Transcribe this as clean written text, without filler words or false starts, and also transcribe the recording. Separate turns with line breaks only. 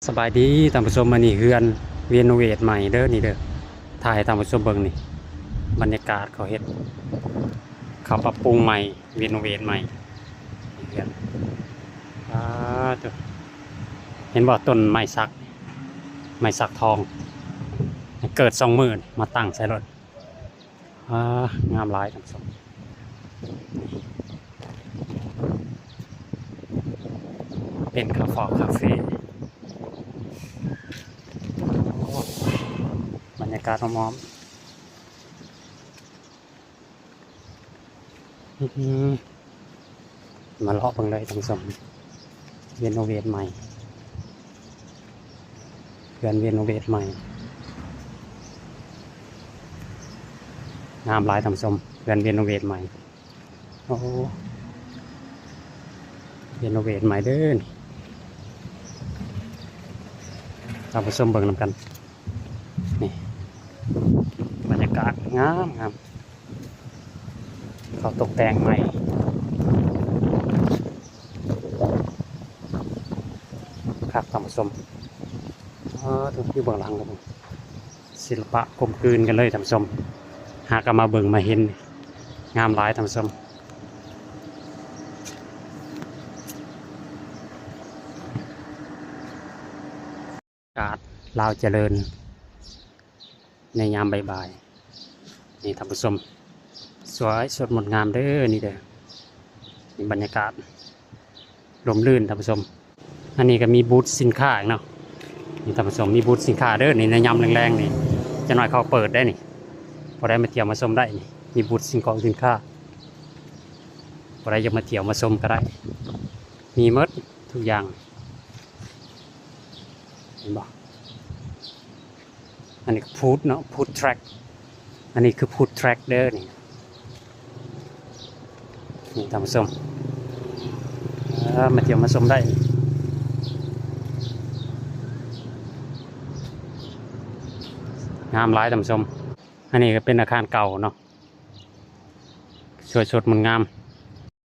สบายดีท่านผู้ชมมานี่เฮือนเรียโนเวทใหม่เด้อนี่เด้อถ่ายท่านผู้ชมเบิ่งนี่บรรยากาศเขาเฮ็ดเขาปรับปรุงใหม่เรียโนเวทใหม่เฮือนตัวเห็นบ่ต้นไม้สักทองเกิด20,000มาตั้งใส่รถงามหลายท่านผู้ชมเป็นคาเฟ่บรรยากาศหอมๆมาเลาะเบิ่งเลยท่านผู้ชมเรียโนเวทใหม่เพื่อนเรียโนเวทใหม่งามหลายท่านผู้ชมเพื่อนเรียโนเวทใหม่โอ้เรียโนเวทใหม่เด้อท่านผู้ชมเบิ่งนำกันนี่บรรยากาศงามเขาตกแต่งใหม่ครับท่านผู้ชมทุกที่เบื้องหลังครับผมศิลปะกลมกลืนกันเลยท่านผู้ชมหากมาเบิ่งมาเห็นงามหลายท่านผู้ชมอากาศลาวเจริญในยามบ่ายๆนี่ท่านผู้ชมสวยสดงดงามเด้อนี่เด้อนี่บรรยากาศลมลื่นท่านผู้ชมอันนี้ก็มีบูธสินค้าอีกเนาะนี่ท่านผู้ชมมีบูธสินค้าเด้อนี่ในยามแรงๆนี่จะหน่อยเขาเปิดได้นี่พอได้มาเที่ยวมาชมได้นี่มีบูธสินค้าพอได้จะมาเที่ยวมาชมก็ได้มีหมดทุกอย่างเห็นบ่อันนี้ฟู้ดเนาะฟู้ดแทร็กอันนี้คือฟู้ดแทร็กเด้อนี่ท่านผู้ชมมาเที่ยวมาชมได้งามหลายท่านผู้ชมอันนี้ก็เป็นอาคารเก่าเนาะสวยสดงดงาม